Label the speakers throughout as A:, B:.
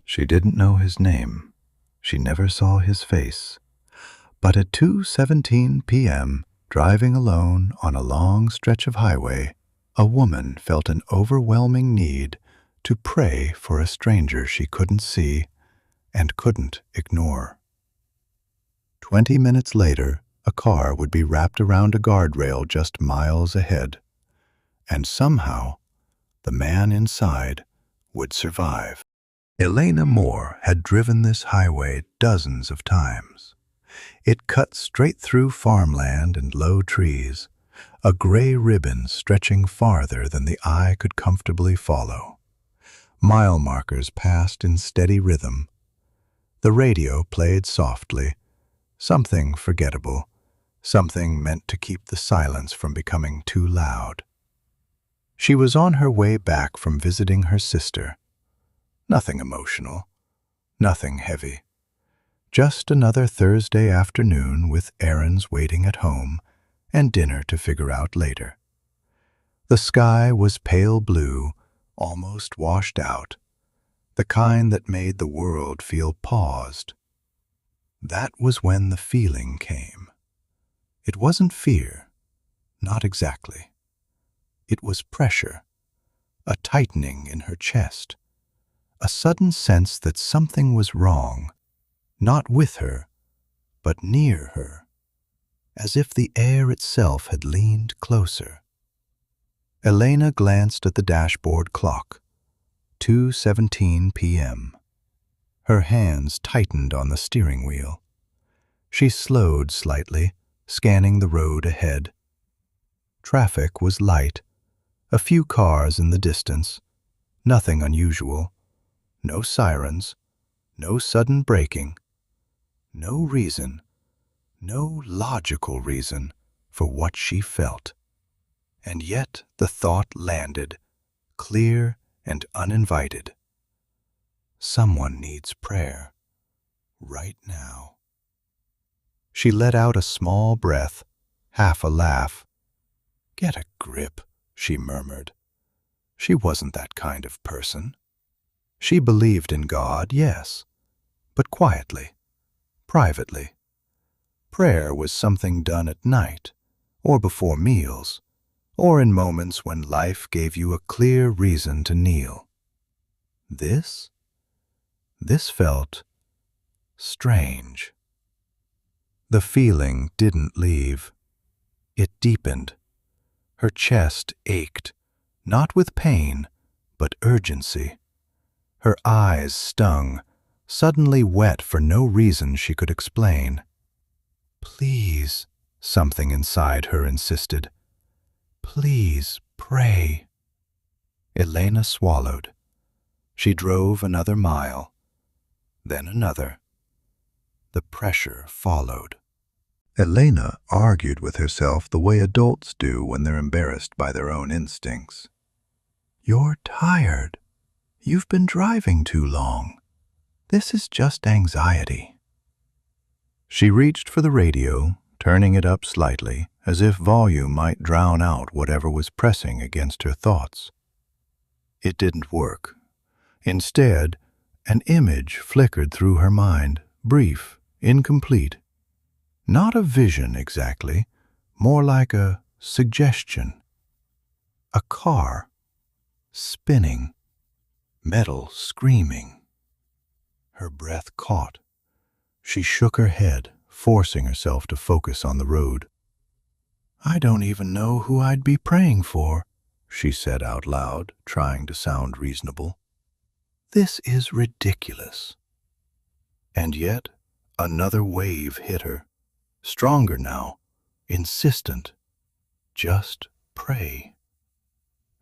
A: She didn't know his name. She never saw his face. But at 2:17 p.m., driving alone on a long stretch of highway, a woman felt an overwhelming need to pray for a stranger she couldn't see and couldn't ignore. 20 minutes later, a car would be wrapped around a guardrail just miles ahead. And somehow, the man inside would survive. Elena Moore had driven this highway dozens of times. It cut straight through farmland and low trees, a gray ribbon stretching farther than the eye could comfortably follow. Mile markers passed in steady rhythm. The radio played softly, something forgettable, something meant to keep the silence from becoming too loud. She was on her way back from visiting her sister. Nothing emotional, nothing heavy. Just another Thursday afternoon with errands waiting at home and dinner to figure out later. The sky was pale blue, almost washed out, the kind that made the world feel paused. That was when the feeling came. It wasn't fear, not exactly. It was pressure, a tightening in her chest, a sudden sense that something was wrong, not with her, but near her, as if the air itself had leaned closer. Elena glanced at the dashboard clock, 2:17 p.m. Her hands tightened on the steering wheel. She slowed slightly, scanning the road ahead. Traffic was light, a few cars in the distance, nothing unusual. No sirens, no sudden braking, no reason, no logical reason for what she felt. And yet the thought landed, clear and uninvited. Someone needs prayer, right now. She let out a small breath, half a laugh. "Get a grip," she murmured. She wasn't that kind of person. She believed in God, yes, but quietly, privately. Prayer was something done at night, or before meals, or in moments when life gave you a clear reason to kneel. This felt strange. The feeling didn't leave. It deepened. Her chest ached, not with pain, but urgency. Her eyes stung, suddenly wet for no reason she could explain. "Please," something inside her insisted. "Please pray." Elena swallowed. She drove another mile, then another. The pressure followed. Elena argued with herself the way adults do when they're embarrassed by their own instincts. "You're tired. You've been driving too long. This is just anxiety." She reached for the radio, turning it up slightly, as if volume might drown out whatever was pressing against her thoughts. It didn't work. Instead, an image flickered through her mind, brief, incomplete. Not a vision exactly, more like a suggestion. A car, spinning, metal screaming. Her breath caught. She shook her head, forcing herself to focus on the road. "I don't even know who I'd be praying for," she said out loud, trying to sound reasonable. "This is ridiculous." And yet, another wave hit her, stronger now, insistent. Just pray.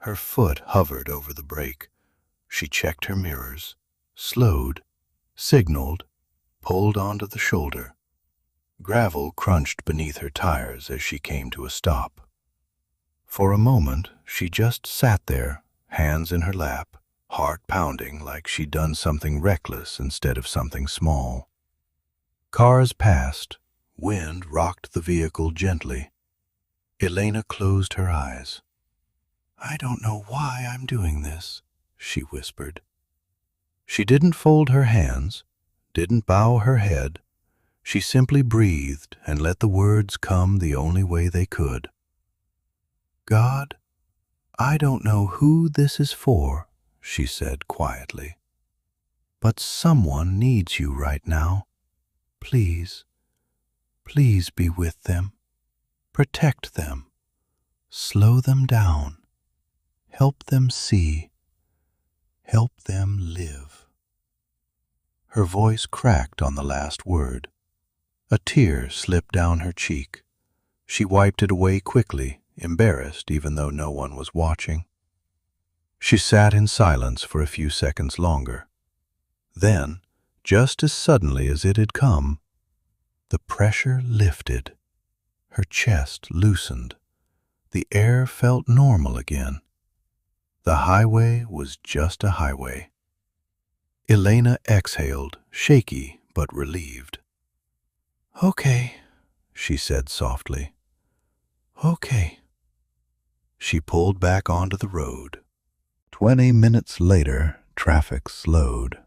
A: Her foot hovered over the brake. She checked her mirrors, slowed, signaled, pulled onto the shoulder. Gravel crunched beneath her tires as she came to a stop. For a moment, she just sat there, hands in her lap, heart pounding like she'd done something reckless instead of something small. Cars passed. Wind rocked the vehicle gently. Elena closed her eyes. "I don't know why I'm doing this," she whispered. She didn't fold her hands, didn't bow her head. She simply breathed and let the words come the only way they could. God, I don't know who this is for, she said quietly, but someone needs you right now. Please, please be with them. Protect them. Slow them down. Help them see. Help them live. Her voice cracked on the last word. A tear slipped down her cheek. She wiped it away quickly, embarrassed even though no one was watching. She sat in silence for a few seconds longer. Then, just as suddenly as it had come, the pressure lifted. Her chest loosened. The air felt normal again. The highway was just a highway. Elena exhaled, shaky but relieved. Okay, she said softly. Okay. She pulled back onto the road. 20 minutes later, traffic slowed.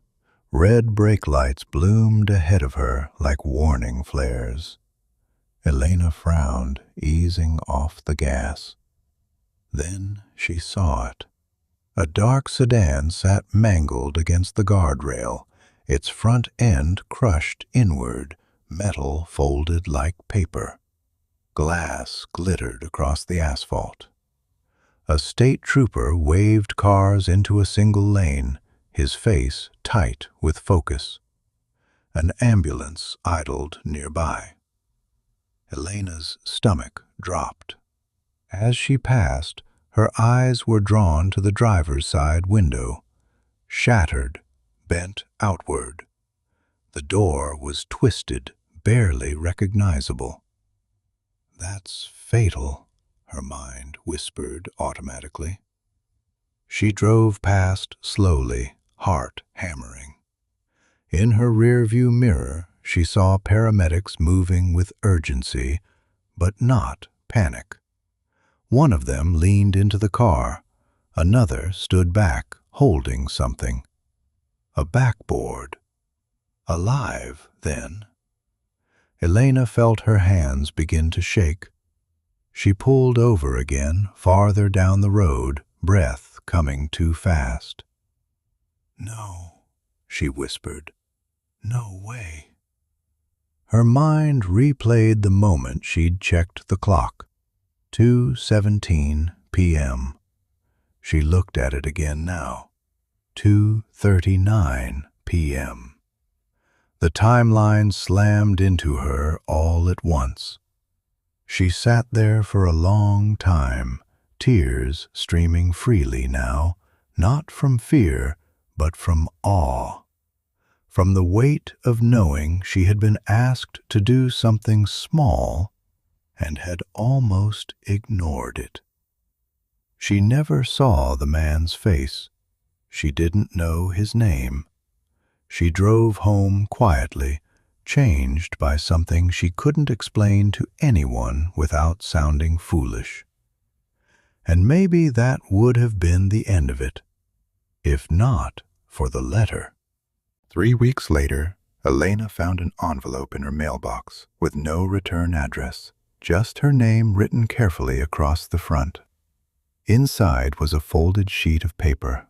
A: Red brake lights bloomed ahead of her like warning flares. Elena frowned, easing off the gas. Then she saw it. A dark sedan sat mangled against the guardrail, its front end crushed inward, metal folded like paper. Glass glittered across the asphalt. A state trooper waved cars into a single lane, his face tight with focus. An ambulance idled nearby. Elena's stomach dropped. As she passed, her eyes were drawn to the driver's side window, shattered, bent outward. The door was twisted, barely recognizable. That's fatal, her mind whispered automatically. She drove past slowly, heart hammering. In her rearview mirror, she saw paramedics moving with urgency, but not panic. One of them leaned into the car. Another stood back, holding something. A backboard. Alive, then. Elena felt her hands begin to shake. She pulled over again, farther down the road, breath coming too fast. No, she whispered. No way. Her mind replayed the moment she'd checked the clock. 2:17 p.m. She looked at it again now. 2:39 p.m. The timeline slammed into her all at once. She sat there for a long time, tears streaming freely now, not from fear, but from awe. From the weight of knowing she had been asked to do something small and had almost ignored it. She never saw the man's face. She didn't know his name. She drove home quietly, changed by something she couldn't explain to anyone without sounding foolish. And maybe that would have been the end of it, if not for the letter. 3 weeks later, Elena found an envelope in her mailbox with no return address, just her name written carefully across the front. Inside was a folded sheet of paper.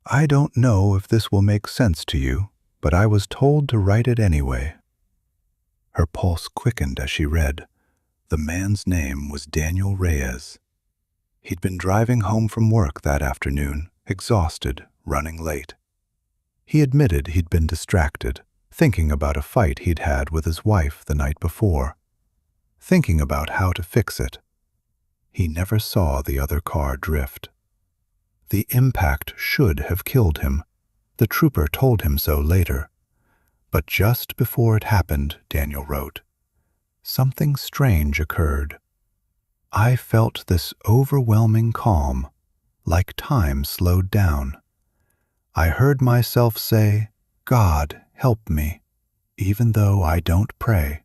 A: I don't know if this will make sense to you, but I was told to write it anyway. Her pulse quickened as she read. The man's name was Daniel Reyes. He'd been driving home from work that afternoon, exhausted, running late. He admitted he'd been distracted, thinking about a fight he'd had with his wife the night before, thinking about how to fix it. He never saw the other car drift. The impact should have killed him. The trooper told him so later. But just before it happened, Daniel wrote, something strange occurred. I felt this overwhelming calm, like time slowed down. I heard myself say, God, help me, even though I don't pray.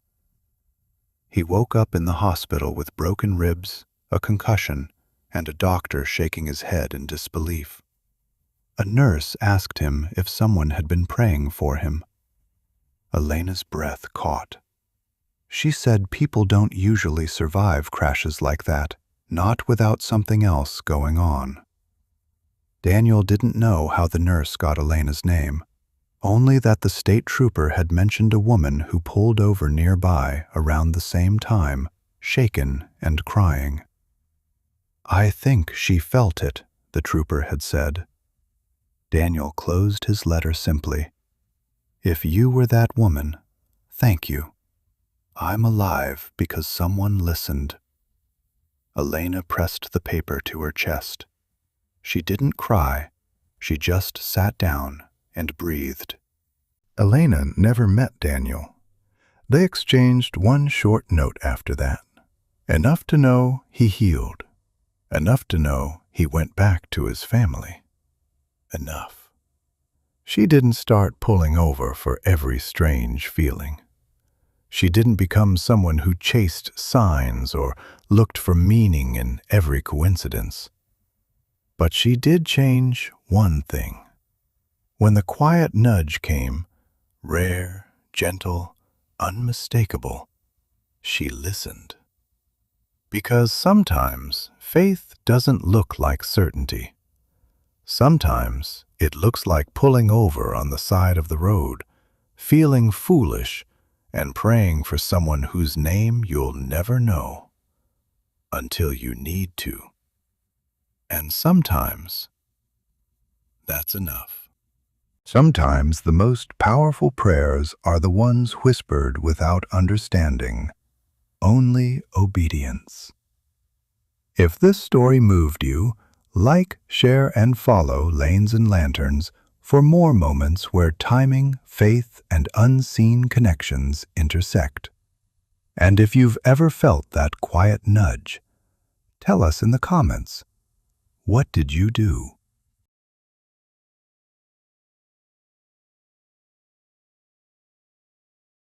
A: He woke up in the hospital with broken ribs, a concussion, and a doctor shaking his head in disbelief. A nurse asked him if someone had been praying for him. Elena's breath caught. She said people don't usually survive crashes like that, not without something else going on. Daniel didn't know how the nurse got Elena's name, only that the state trooper had mentioned a woman who pulled over nearby around the same time, shaken and crying. "I think she felt it," the trooper had said. Daniel closed his letter simply. "If you were that woman, thank you. I'm alive because someone listened." Elena pressed the paper to her chest. She didn't cry, she just sat down and breathed. Elena never met Daniel. They exchanged one short note after that. Enough to know he healed. Enough to know he went back to his family. Enough. She didn't start pulling over for every strange feeling. She didn't become someone who chased signs or looked for meaning in every coincidence. But she did change one thing. When the quiet nudge came, rare, gentle, unmistakable, she listened. Because sometimes faith doesn't look like certainty. Sometimes it looks like pulling over on the side of the road, feeling foolish, and praying for someone whose name you'll never know until you need to. And sometimes that's enough. Sometimes the most powerful prayers are the ones whispered without understanding, only obedience. If this story moved you, like, share, and follow Lanes and Lanterns for more moments where timing, faith, and unseen connections intersect. And if you've ever felt that quiet nudge, tell us in the comments, what did you do?